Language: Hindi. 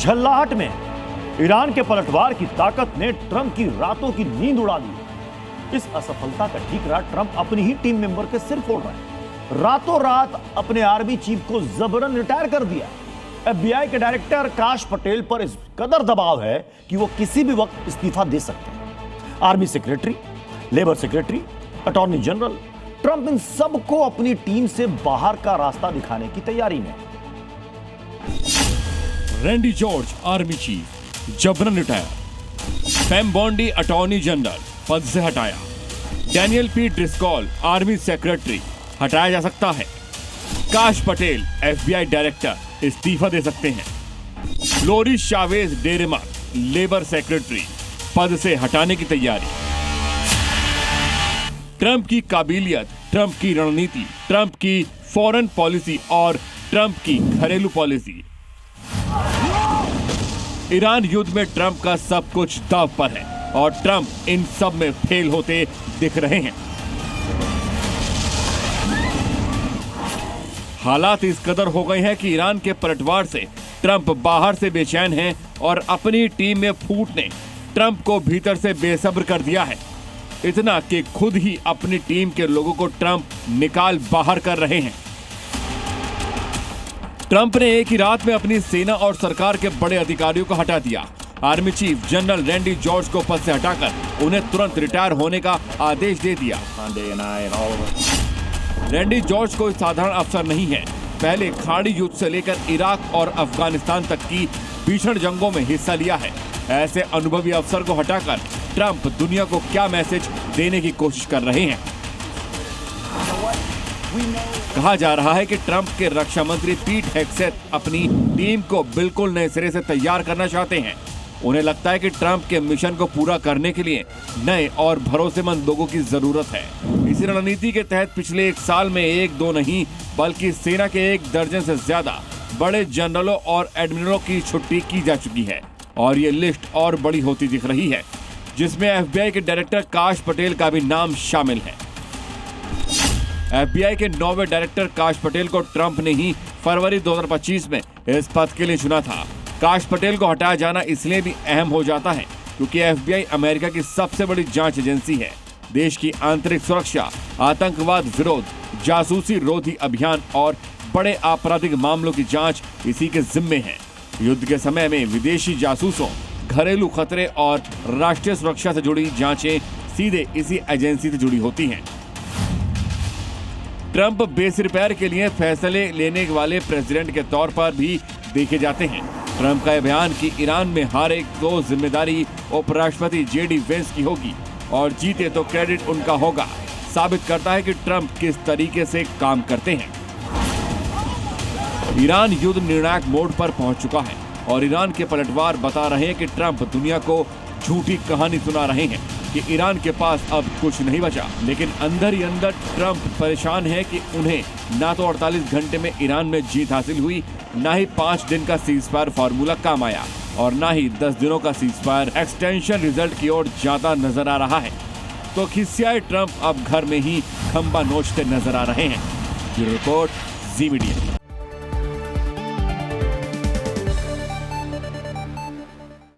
झल्लाहट में ईरान के पलटवार की ताकत ने ट्रंप की रातों की नींद उड़ा दी। इस असफलता का ठीकरा ट्रंप अपनी ही टीम मेंबर के सिर फोड़ रहे हैं। रातों रात अपने आर्मी चीफ को जबरन रिटायर कर दिया। FBI के डायरेक्टर काश पटेल पर इस कदर दबाव है कि वो किसी भी वक्त इस्तीफा दे सकते हैं। Army secretary, labour secretary, attorney general, Trump इन सबको अपनी टीम से बाहर का रास्ता दिखाने की तैयारी में। रैंडी जॉर्ज आर्मी चीफ जबरन रिटायर। पैम बॉन्डी अटॉर्नी जनरल पद से हटाया। Daniel P Driscoll army secretary हटाया जा सकता है। काश पटेल FBI डायरेक्टर इस्तीफा दे सकते हैं। लोरिस चावेज डेरेमा लेबर सेक्रेटरी पद से हटाने की तैयारी। ट्रंप की काबिलियत, ट्रंप की रणनीति, ट्रंप की फॉरेन पॉलिसी और ट्रंप की घरेलू पॉलिसी। ईरान युद्ध में ट्रंप का सब कुछ दांव पर है और ट्रंप इन सब में फेल होते दिख रहे हैं। हालात इस कदर हो गए हैं कि ईरान के पलटवार से ट्रंप बाहर से बेचैन हैं और अपनी टीम में फूट ने ट्रंप को भीतर से बेसब्र कर दिया है। इतना कि खुद ही अपनी टीम के लोगों को ट्रंप निकाल बाहर कर रहे हैं। ट्रंप ने एक ही रात में अपनी सेना और सरकार के बड़े अधिकारियों को हटा दिया। Army chief general Randy George को पद से हटाकर उन्हें तुरंत रिटायर होने का आदेश दे दिया। रैंडी जॉर्ज कोई साधारण अफसर नहीं है। पहले खाड़ी युद्ध से लेकर इराक और अफगानिस्तान तक की भीषण जंगों में हिस्सा लिया है। ऐसे अनुभवी अफसर को हटाकर ट्रंप दुनिया को क्या मैसेज देने की कोशिश कर रहे हैं? कहा जा रहा है कि ट्रंप के रक्षा मंत्री पीट हेग्सेथ अपनी टीम को बिल्कुल नए सिरे से तैयार करना चाहते हैं। उन्हें लगता है कि ट्रंप के मिशन को पूरा करने के लिए नए और भरोसेमंद लोगों की जरूरत है। इसी रणनीति के तहत पिछले एक साल में एक दो नहीं बल्कि सेना के 1 दर्जन से ज्यादा बड़े जनरलों और एडमिरलों की छुट्टी की जा चुकी है और ये लिस्ट और बड़ी होती दिख रही है, जिसमें FBI के डायरेक्टर काश पटेल का भी नाम शामिल है। FBI के 9वें डायरेक्टर काश पटेल को ट्रंप ने ही फरवरी 2025 में इस पद के लिए चुना था। काश पटेल को हटाया जाना इसलिए भी अहम हो जाता है क्योंकि FBI अमेरिका की सबसे बड़ी जांच एजेंसी है। देश की आंतरिक सुरक्षा, आतंकवाद विरोध, जासूसी रोधी अभियान और बड़े आपराधिक मामलों की जांच इसी के जिम्मे है। युद्ध के समय में विदेशी जासूसों, घरेलू खतरे और राष्ट्रीय सुरक्षा से जुड़ी जांचें सीधे इसी एजेंसी से जुड़ी होती हैं। ट्रंप बेसिर पैर के लिए फैसले लेने वाले प्रेसिडेंट के तौर पर भी देखे जाते हैं। ट्रंप का यह बयान कि ईरान में हारे तो जिम्मेदारी उपराष्ट्रपति JD वेंस की होगी और जीते तो क्रेडिट उनका होगा, साबित करता है कि ट्रंप किस तरीके से काम करते हैं। ईरान युद्ध निर्णायक मोड पर पहुंच चुका है और ईरान के पलटवार बता रहे हैं कि ट्रंप दुनिया को झूठी कहानी सुना रहे हैं कि ईरान के पास अब कुछ नहीं बचा। लेकिन अंदर ही अंदर ट्रंप परेशान है कि उन्हें ना तो 48 घंटे में ईरान में जीत हासिल हुई, ना ही 5 दिन का सीजफायर फार्मूला काम आया और ना ही 10 दिनों का सीजफायर एक्सटेंशन रिजल्ट की ओर जाता नजर आ रहा है। तो खिसियाए ट्रंप अब घर में ही खंबा नोचते नजर आ रहे हैं। ब्यूरो रिपोर्ट, जी मीडिया।